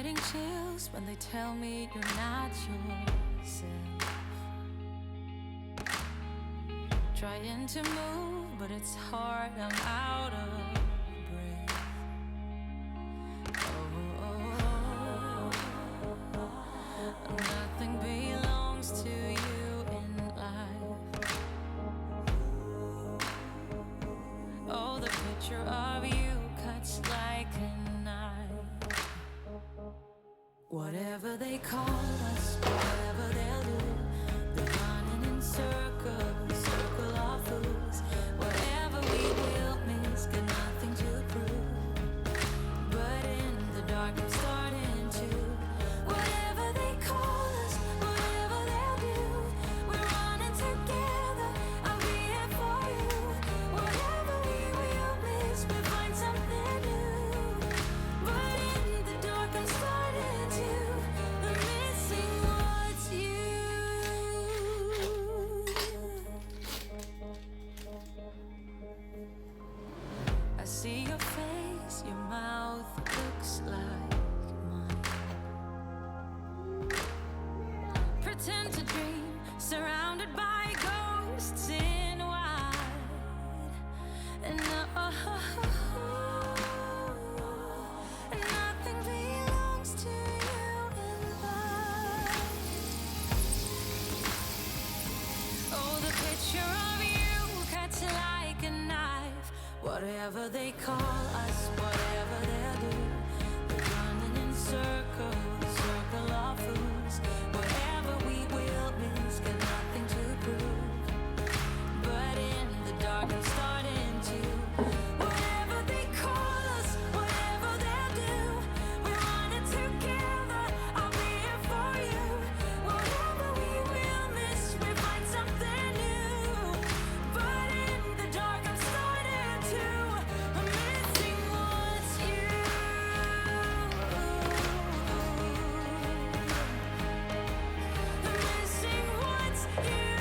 getting chills when they tell me you're not yourself. Trying to move, but it's hard, I'm out of breath. Oh, nothing belongs to you in life. Oh, the picture of you cuts like a knife. Whatever they call us, whatever they'll do, they're running in circles, circle of fools. Whatever we will miss, got nothing to prove. But in the dark I'm starting to. Whatever they call us, whatever they'll do, we're running together, I'll be here for you. Whatever we will miss, we find something new. But in the dark I'm starting to. I'm missing what's you. I see your face, your mouth looks like mine. Pretend to dream, surrounded by ghosts in white. And nothing belongs to you in life. Oh, the picture of you cuts like a knife. Whatever they call us, whatever they'll do, they're running in circles, circle of fools. Whatever we will miss, got nothing to prove. But in the dark I'm starting to. Whatever they call us, whatever they'll do, we're running together, I'll be here for you. Whatever we will miss, we find something new. But in the dark I'm starting to. I'm missing what's you. I'm missing what's you.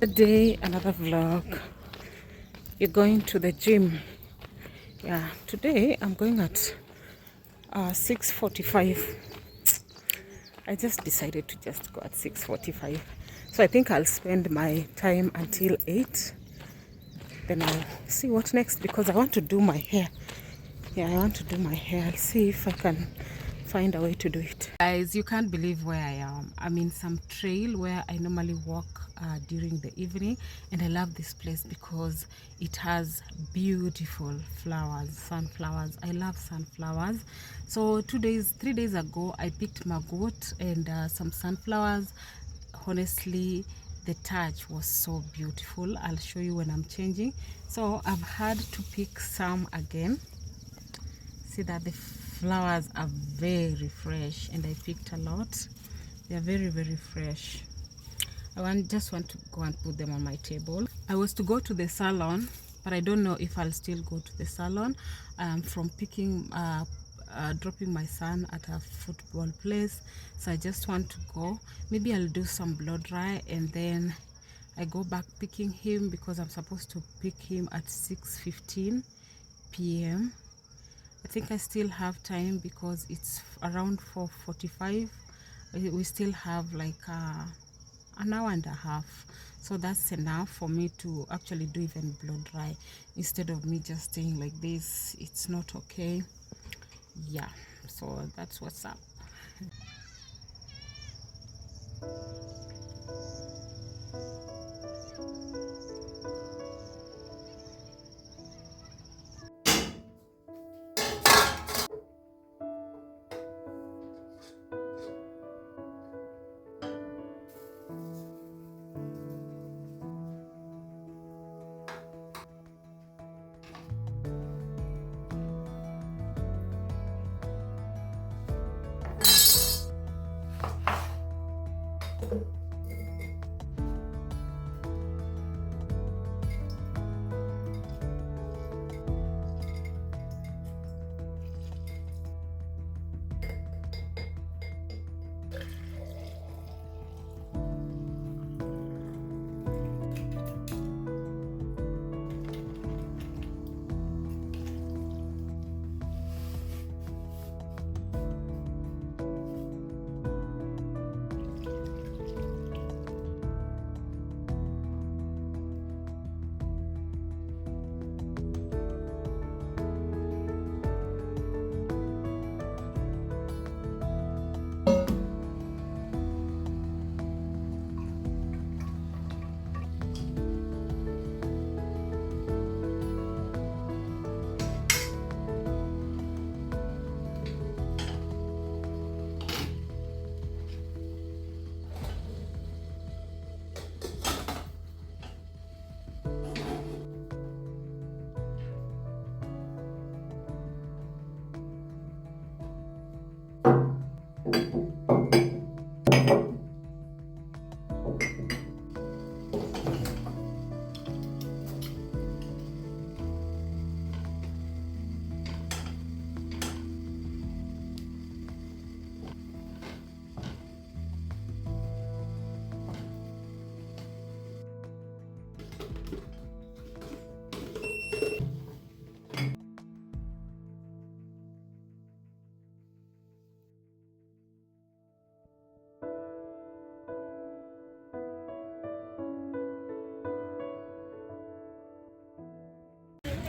Today, another vlog. You're going to the gym. Yeah, today I'm going at 6:45. I just decided to just go at 6:45. So I think I'll spend my time until 8. Then I'll see what next because I want to do my hair. Yeah, I want to do my hair. I'll see if I can find a way to do it. Guys, you can't believe where I am. I'm in some trail where I normally walk during the evening, and I love this place because it has beautiful flowers, sunflowers. I love sunflowers. So 3 days ago I picked my goat and some sunflowers. Honestly, the touch was so beautiful. I'll show you when I'm changing. So I've had to pick some again. See that the flowers are very fresh, and I picked a lot. They are very fresh. Just want to go and put them on my table. I was to go to the salon, but I don't know if I'll still go to the salon. From picking dropping my son at a football place, so I just want to go. Maybe I'll do some blow dry and then I go back picking him because I'm supposed to pick him at 6:15 p.m. I think I still have time because it's around 4:45. We still have like an hour and a half, so that's enough for me to actually do even blow dry instead of me just staying like this. It's not okay. Yeah, so that's what's up.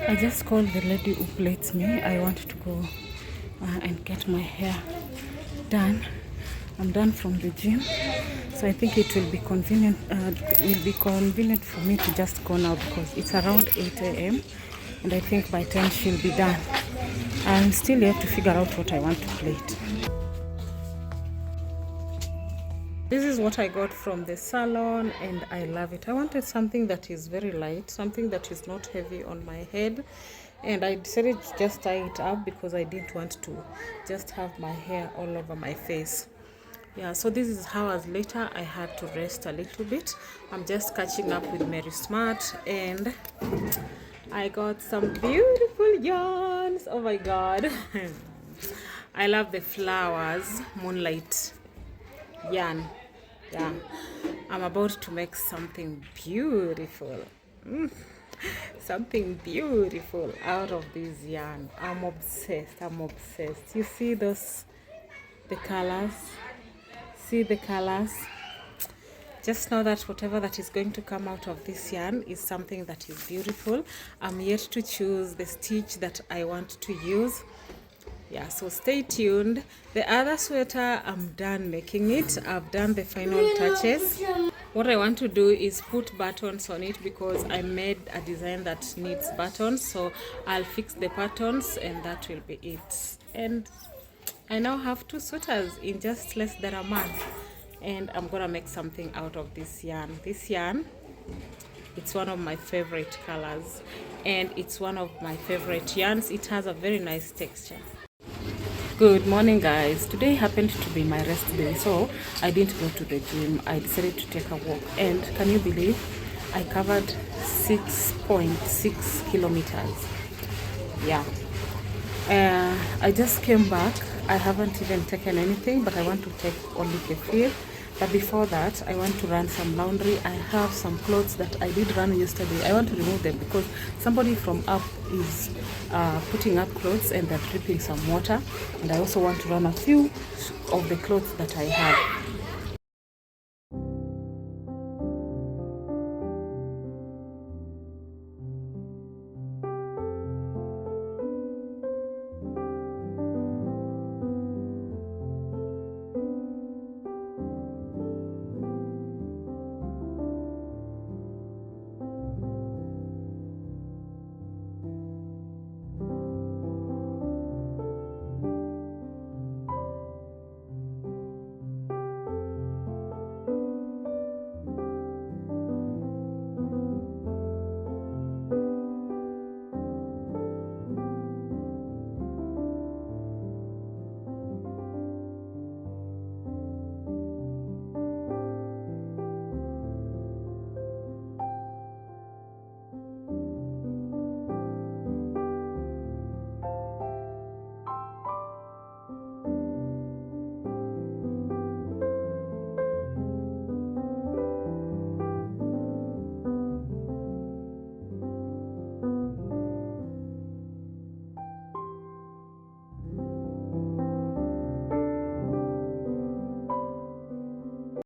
I just called the lady who plaits me. I want to go and get my hair done. I'm done from the gym, so I think it will be convenient. For me to just go now because it's around 8 a.m. and I think by 10 she'll be done. I'm still yet to figure out what I want to plait. This is what I got from the salon and I love it. I wanted something that is very light, something that is not heavy on my head, and I decided to just tie it up because I didn't want to just have my hair all over my face. Yeah, so this is hours later. I had to rest a little bit. I'm just catching up with Mary Smart and I got some beautiful yarns. Oh my god. I love the flowers, moonlight yarn. Yeah, I'm about to make something beautiful. Something beautiful out of this yarn. I'm obsessed. I'm obsessed. You see those, the colors? See the colors? Just know that whatever that is going to come out of this yarn is something that is beautiful. I'm yet to choose the stitch that I want to use. Yeah, so stay tuned. The other sweater, I'm done making it. I've done the final touches. What I want to do is put buttons on it because I made a design that needs buttons. So I'll fix the buttons and that will be it. And I now have 2 sweaters in just less than a month. And I'm gonna make something out of this yarn. This yarn, it's one of my favorite colors and it's one of my favorite yarns. It has a very nice texture. Good morning, guys. Today happened to be my rest day, so I didn't go to the gym. I decided to take a walk, and can you believe I covered 6.6 kilometers? Yeah. I just came back. I haven't even taken anything, but I want to take only kefir. But before that, I want to run some laundry. I have some clothes that I did run yesterday. I want to remove them because somebody from up is putting up clothes and they're dripping some water. And I also want to run a few of the clothes that I have.